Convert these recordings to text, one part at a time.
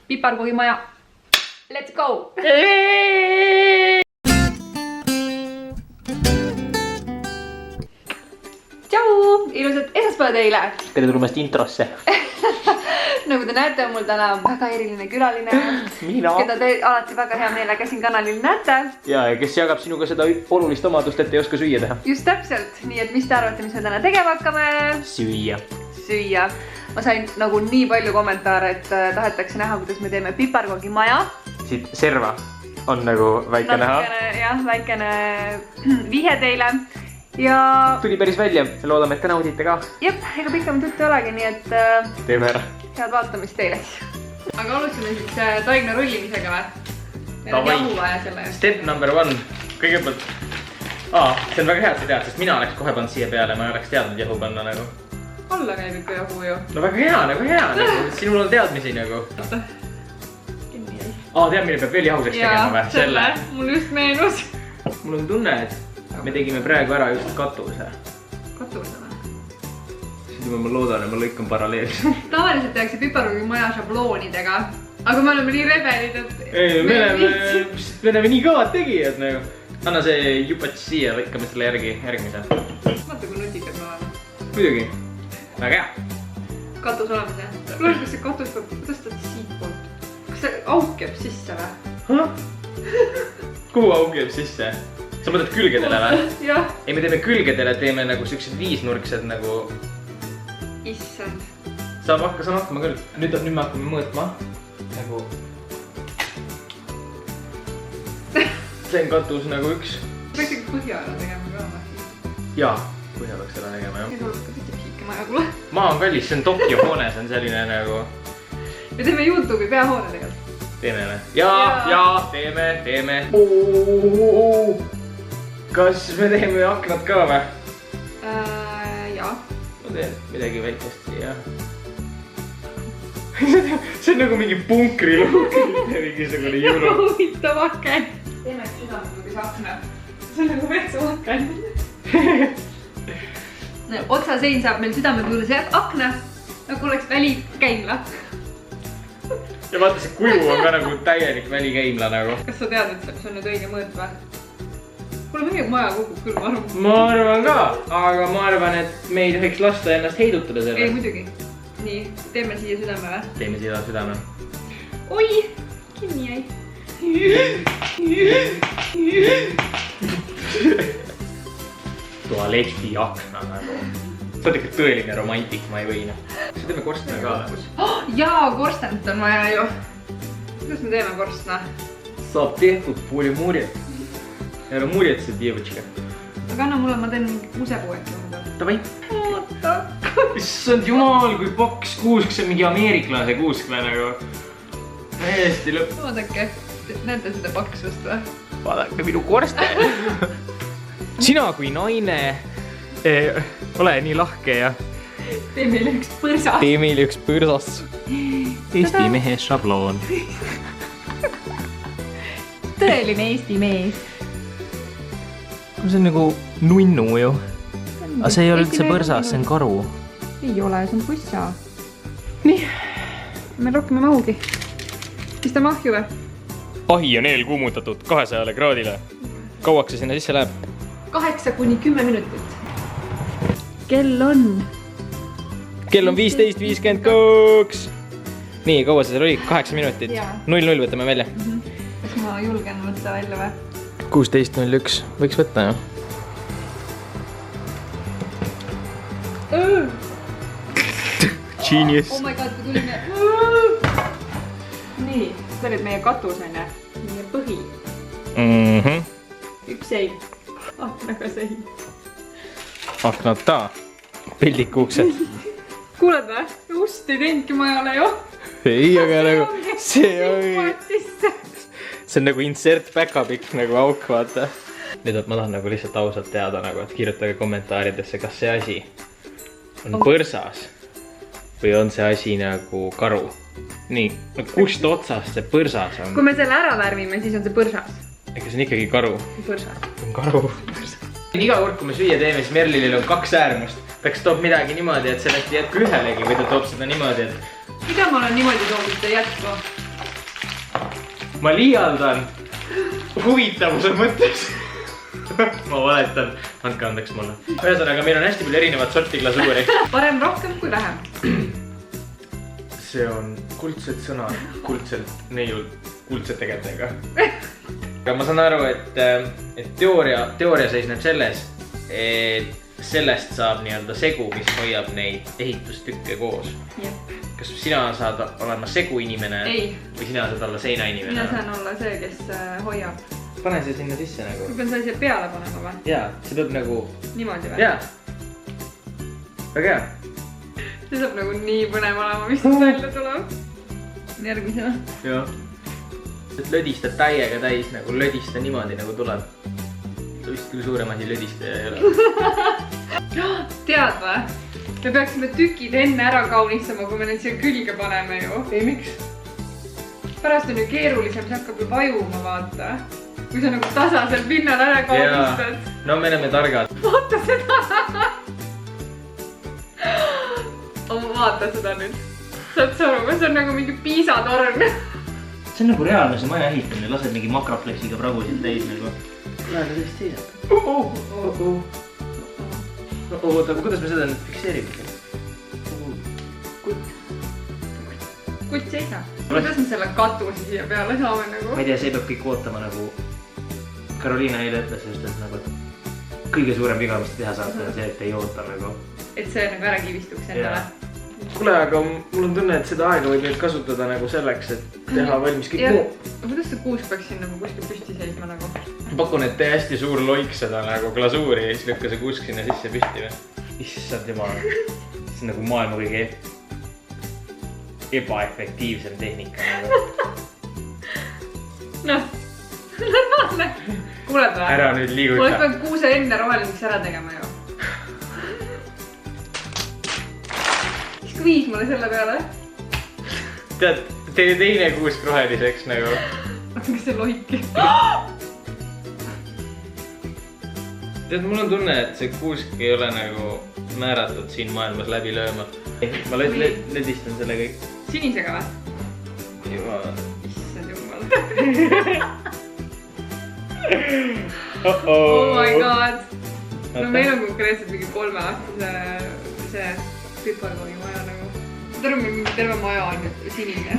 piparkoogimaja. Let's go! Tšau! Ilusat esmaspäeva teile! Tere tulemast introsse! Nagu te näete, on mul täna väga eriline külaline, keda te alati väga hea meelega siin kanalil näete. Ja kes jagab sinuga seda olulist omadust, et ei oska süüa teha. Just täpselt, nii et mis te arvate, mis me täna tegema hakkame? Süüa. Süüa. Ma sain nagu nii palju kommentaare, et tahetakse näha, kuidas me teeme piparkoogimaja. Siit serva on nagu väike näha. Jah, väikene vihe teile. Ja tuli päris välja, loodame, et te naudite ka. Jep, ega pikemat juttu ei olegi, nii et teeme ära. Head vaatamist teile. Aga alustame siis taigna rullimisega või? Meil on jahu vaja selle. Step number 1. Kõigepealt see on väga hea, et sa tead, sest mina oleks kohe pannud siia peale, ma ei oleks teadnud jahu panna nagu. Alla käib ikka jahu ju. No väga hea, sinul on teadmisi nagu. Tead, mille peab veel jahuseks tegema või? Selle, mul just meenus. Mul on tunne, et me tegime praegu ära just katuse. Katuse või? Siis ma loodan, et ma lõikan paralleelselt. Tavaliselt tehakse piparkoogimaja šabloonidega. Aga me oleme nii rebelid, et... Me oleme nii kõvad tegijad nagu. Anna see jupats siia, lõikame selle järgmise. Vaata, kui nutikad me oleme. Muidugi. Väga hea. Katus olemas, jah? Loodus, kas see katus peab tõstad siit poolt? Kas see auk jääb sisse või? Kuhu auk jääb sisse? Sa mõtled külgedele või? Jah. Ei, me teeme külgedele, teeme nagu siuksed viisnurksed nagu... Issand. Saan hakkama küll. Nüüd me hakkame mõõtma. Nagu... See on katus nagu üks. Peaks ikka põhja ära tegema ka oma. Jaa, põhja peaks ära tegema, jah. Ei tuleb ka tütib siike maja kuule. Maa on kallis, see on Tokyo hoone, see on selline nagu... Me teeme YouTube'i peahoone tegelikult. Teeme või? Jaa, teeme. Kas me teeme aknad ka või? Jaa. Ma teen midagi väikest siia. See on nagu mingi punkri luuk. Mingisugune jõulu. Huvitav aken. Teeme südametuuris akna. See on nagu vetsu aken. Otsasein saab meil südametuuris akna. Nagu oleks välikäimla. Ja vaata, see kuju on ka nagu täielik välikäimla nagu. Kas sa tead, et see on nüüd õige mõõt või? Kuule, mingi maja kukub küll, ma arvan. Ma arvan ka, aga ma arvan, et me ei tohiks lasta ennast heidutada selle. Ei, muidugi. Nii, teeme siia südame või? Teeme siia südame. Oi, kinni jäi. Tualeti akna nagu. Sa oled ikka tõeline romantik, ma ei võina. Kas sa teeme korstna ka lõpus? Jaa, korstenit on vaja ju. Kuidas me teeme korstna? Saab tehtud pooli murjet. Ära murjetse, девочка. Aga anna mulle, ma teen mingi kusepuuet. Davai. Issand jumal, kui paks kuusk, see on mingi ameeriklase kuusk või nagu. Hästi lõpp. Vaadake, näete seda paksust või? Vaadake minu korsten. Sina kui naine ole nii lahke ja tee meile üks põrsas. Tee meile üks põrsas. Eesti mehe šabloon. Tõeline Eesti mees. See on nagu nunnu ju. Aga see ei ole üldse põrsas, see on karu. Ei ole, see on pussa. Nii, meil rohkem ei mahugi. Pistame ahju või? Ahi on eelkuumutatud 200 kraadile. Kauaks see sinna sisse läheb? 8–10 minutit. Kell on 15:52. Nii, kaua see seal oli? 8 minutit. 0-0 võtame välja. Kas ma julgen võtta välja või? 16:01 võiks võtta, jah. Genius. Oh my god, kui tulime. Nii, see olid meie katus, on jah? Meie põhi. Üks sein. Aknaga sein. Aknata. Peldikuuksed. Kuuled või? Just ei teinudki majale ju. Ei, aga nagu see ongi. See on nagu insert päkapikk nagu auk, vaata. Nüüd ma tahan nagu lihtsalt ausalt teada, et kirjutage kommentaaridesse, kas see asi on põrsas või on see asi nagu karu. Nii, kust otsast see põrsas on? Kui me selle ära värvime, siis on see põrsas. Ega see on ikkagi karu. Põrsas. On karu. Iga kord, kui me süüa teeme, siis Merlilil on 2 äärmust. Ta kas toob midagi niimoodi, et sellest ei jätku ühelegi või ta toob seda niimoodi, et... Mida ma olen niimoodi toonud, et ei jätku? ma liialdan huvitavuse mõttes. ma valetan, andke andeks mulle. Ühesõnaga, meil on hästi palju erinevat sorti glasuuri. Parem rohkem kui vähem. See on kuldsed sõnad, kuldselt neiul, kuldsete kätega. aga ma saan aru, et teooria seisneb selles, et sellest saab nii-öelda segu, mis hoiab neid ehitustükke koos. Kas sina saad olema segu inimene? Ei. Või sina saad olla seina inimene? Mina saan olla see, kes hoiab. Pane see sinna sisse nagu. Ma pean sa siia peale panema või? Jaa, see peab nagu... Niimoodi või? Jaa. Väga hea. See saab nagu nii põnev olema, mis välja tuleb. Järgmisena. Jah. Lödista täiega täis, nagu lödista niimoodi nagu tuleb. Ta vist küll suurem asi lödistaja ei ole. Tead või? Me peaksime tükid enne ära kaunistama, kui me need siia külge paneme ju. Ei, miks? Pärast on ju keerulisem, see hakkab ju vajuma, vaata. Kui sa nagu tasasel pinnal ära kaunistad. No me oleme targad. Vaata seda! Vaata seda nüüd. Saad sa aru, see on nagu mingi piisatorn. See on nagu reaalne see maja ehitamine, lased mingi makrafleksiga pragusid täis nagu. Läheme tõesti seisab. Oota, kuidas me seda nüüd fikseerime? Kutt seisab. Kuidas me selle katuse siia peale saame nagu? Ma ei tea, see peab kõik ootama nagu Karoliina eile ütles just, et nagu kõige suurem viga, mis teha saab, on see, et ei oota nagu. Et see nagu ära kivistuks endale. Kuule, aga mul on tunne, et seda aega võib nüüd kasutada nagu selleks, et teha valmis kõik muu. Kuidas see kuusk peaks siin nagu kuskil püsti seisma nagu? Pakun, et tee hästi suur loik seda nagu glasuuri ja siis lükka see kuusk sinna sisse püsti või? Issand jumal. See on nagu maailma kõige ebaefektiivsem tehnika nagu. Noh, normaalne. Kuuled või? Ära nüüd liiguta. Mul peab kuuse enne roheliseks ära tegema ju. Viis mulle selle peale. Tead, tee teine kuusk roheliseks nagu. Kas see loiki? Tead, mul on tunne, et see kuusk ei ole nagu määratud siin maailmas läbi lööma. Ma ledistan selle kõik. Sinisega või? Jumal. Issand jumal. Oh my god. No meil on konkreetselt mingi 3-aastase see piparkoogi maja nagu. Terve mingi terve maja on nüüd sinine.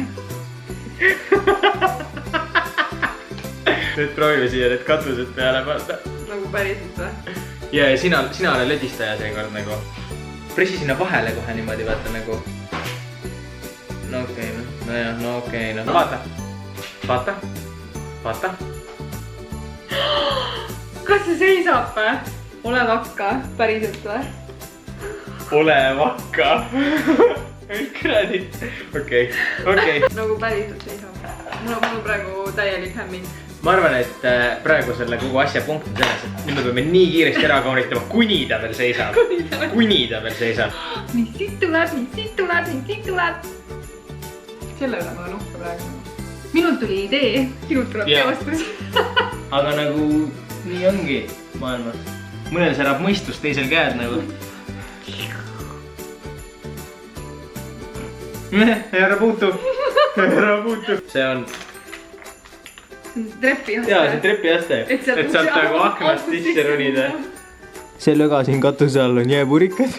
Nüüd proovime siia need katused peale panna. Nagu päriselt või? Ja sina ole ledistaja seekord nagu. Pressi sinna vahele kohe niimoodi vaata nagu. No okei, no jah, no okei, no vaata. Vaata. Vaata. Kas see seisab või? Ole vakka, päriselt või? Ole vakka. Kuradi. Okei. Nagu päriselt seisab. Mul on praegu täielik hämming. Ma arvan, et praegu selle kogu asja punkt on selles, et nüüd me peame nii kiiresti ära kaunitama, kuni ta veel seisab. Kuni ta veel seisab. Mis siit tuleb, mis siit tuleb, mis siit tuleb. Selle üle ma olen uhke praegu. Minult tuli idee, sinult tuleb teostus. Aga nagu nii ongi maailmas. Mõnel särab mõistus, teisel käed nagu. Ära puutu. See on trepiaste. Jaa, see trepiaste. Et saab nagu aknast sisse ronida. See löga siin katuse all on jääpurikad.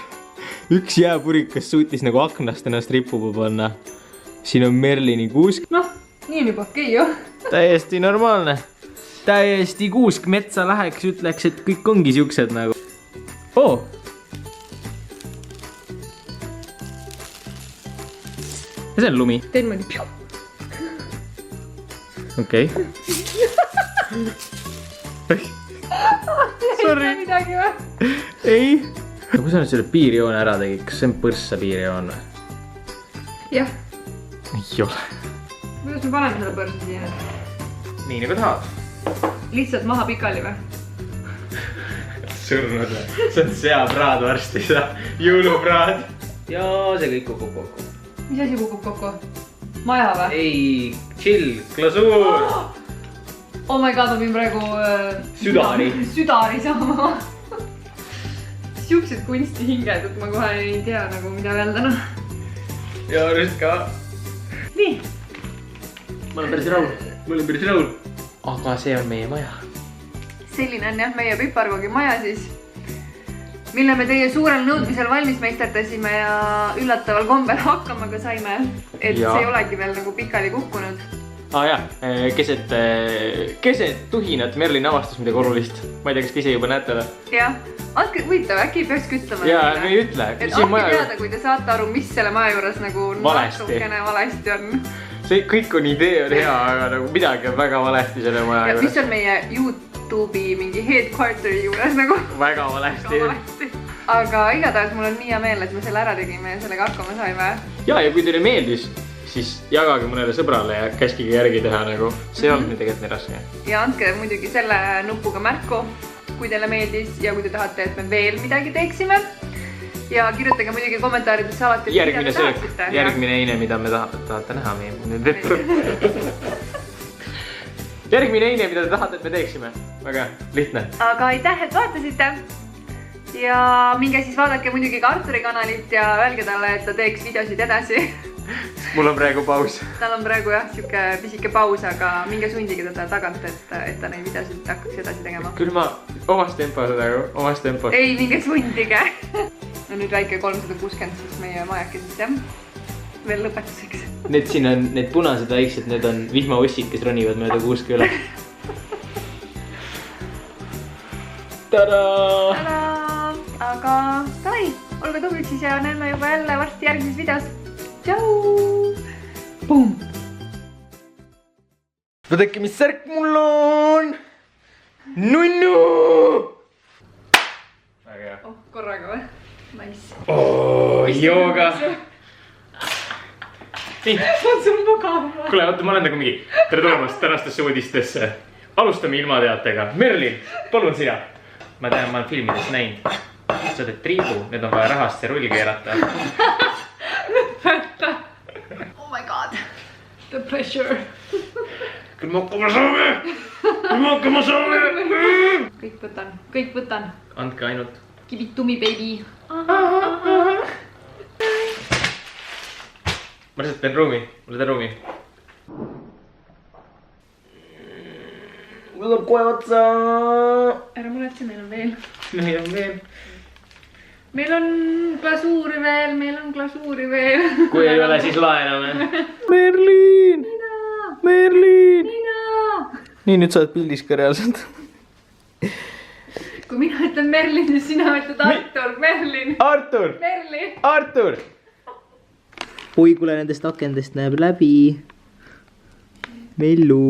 Üks jääpurikas suutis nagu aknast ennast rippuma panna. Siin on Merlini kuusk. Noh, nii on juba okei ju. Täiesti normaalne. Täiesti kuusk metsa läheks, ütleks, et kõik ongi siuksed nagu. Oo! Ja see on lumi. Tein mõni. Okei. Sorry. Midagi või? Ei. Kui sa nüüd selle piirjoone ära tegid, kas see on põrssa piirjoon või? Jah. Ei ole. Kuidas me paneme selle põrsa siia? Nii nagu tahad. Lihtsalt maha pikali või? Surnud või? See on seapraad varsti sa. Jõulupraad. Ja see kõik kukub kokku. Mis asi kukub kokku? Maja või? Ei, chill, glasuur. Oh my god, ma pidin praegu... Südari saama. Siuksed kunstihinged, et ma kohe ei tea nagu mida öelda, noh. Ja nüüd ka. Nii. ma olen päris rahul. Ma olen päris rahul. Aga see on meie maja. Selline on jah meie piparkoogi maja siis, mille me teie suurel nõudmisel valmis meisterdasime ja üllataval kombel hakkama ka saime. Et Ja. see ei olegi veel nagu pikali kukkunud. Jah, keset tuhinat Merlin avastas midagi olulist. Ma ei tea, kas te ise juba näete või? Jah, andke huvitav, äkki ei peaks ütlema. Jaa, me ei ütle. Et andke teada, kui te saate aru, mis selle maja juures nagu natukene valesti on. See kõik on idee on hea, aga nagu midagi on väga valesti selle maja Ja juures. mis on meie YouTube'i mingi headquarteri juures nagu Väga valesti. Aga igatahes mul on nii hea meel, et me selle ära tegime ja sellega hakkama saime. Ja kui teile meeldis, siis jagage mõnele sõbrale ja käskige järgi teha nagu. See on tegelikult nii raske. Ja andke muidugi selle nupuga märku, kui teile meeldis ja kui te tahate, et me veel midagi teeksime. Ja kirjutage muidugi kommentaaridesse alati, et järgmine söök, järgmine eine, mida me tahate näha järgmine eine, mida te tahate, et me teeksime. Väga lihtne. Aga aitäh, et vaatasite. Ja minge siis vaadake muidugi ka Arturi kanalit ja öelge talle, et ta teeks videosid edasi. Mul on praegu paus. Tal on praegu jah, siuke pisike paus, aga minge sundige teda tagant, et ta neid videosid hakkaks edasi tegema. Küll ma omas tempos nagu, omas tempos. Ei, minge sundige. No nüüd väike 360, siis meie majakesest jah. Veel lõpetuseks. Need siin on, need punased väiksed, need on vihmaussid, kes ronivad mööda kuuske üle. Tada! Tada! Aga davai, olge tublid siis ja näeme juba jälle varsti järgmises videos. Tšau! Pum! Vaadake, mis särk mul on! Nunnu! Väga hea. Oh, korraga või? Nice. Jooga! Nii. See on sul mugav. Kuule, oota, ma olen nagu mingi tere tulemast tänastesse uudistesse. Alustame ilmateatega. Merlin, palun sina. Ma tean, ma olen filmides näinud. Sa teed triibu, nüüd on vaja rahast see rull keerata. Lõpeta. Oh my god. The pressure. Küll me hakkama saame! Küll me hakkama saame! Kõik võtan. Andke ainult. Give it to me, baby. Ma lihtsalt teen ruumi. Mulle teen ruumi. Mul on kohe otsa. Ära muretse, meil on veel. Meil on veel. Meil on glasuuri veel. Kui ei ole, siis laename. Merlin! Merlin! Nii, nüüd sa oled pildis ka reaalselt. Kui mina ütlen Merlin, siis sina ütled Artur. Merlin. Artur! Merlin. Artur! Oi, kuule nendest akendest näeb läbi. Mellu.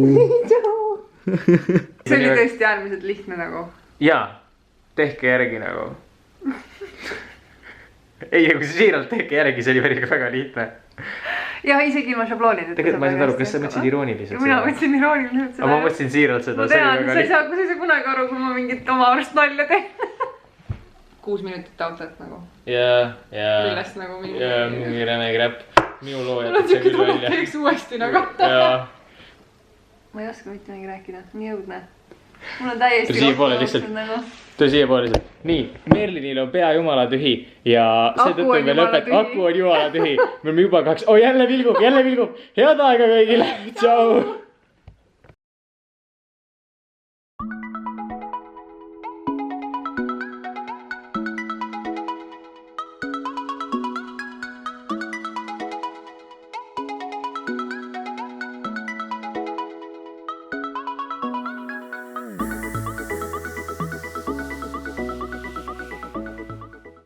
See oli tõesti äärmiselt lihtne nagu. Jaa, tehke järgi nagu. Ei, kui siiralt tehke järgi, see oli väga lihtne. Ja isegi ilma šabloonid. Tegelikult ma ei saa aru, kas sa mõtlesid irooniliselt mina mõtlesin irooniliselt seda. Aga ma mõtlesin siiralt seda. Ma tean, sa ei saa kunagi aru, kui ma mingit oma arust nalja teen. 6 minutit autolt nagu. Jaa. Millest nagu mingi... Jaa, mingi räme kräpp. Minu loo mul on jätab see siuke küll tunne, välja. et teeks uuesti nagu. Jaa. Ma ei oska mitte mingi rääkida, nii õudne. Mul on täiesti... Tule siiapoole lihtsalt. Tule siiapoole lihtsalt. Nii, Merlinil on pea jumala tühi ja seetõttu me lõpetame. Aku on jumala tühi. Me oleme juba 2... Oh, jälle vilgub. Head aega kõigile. Tšau.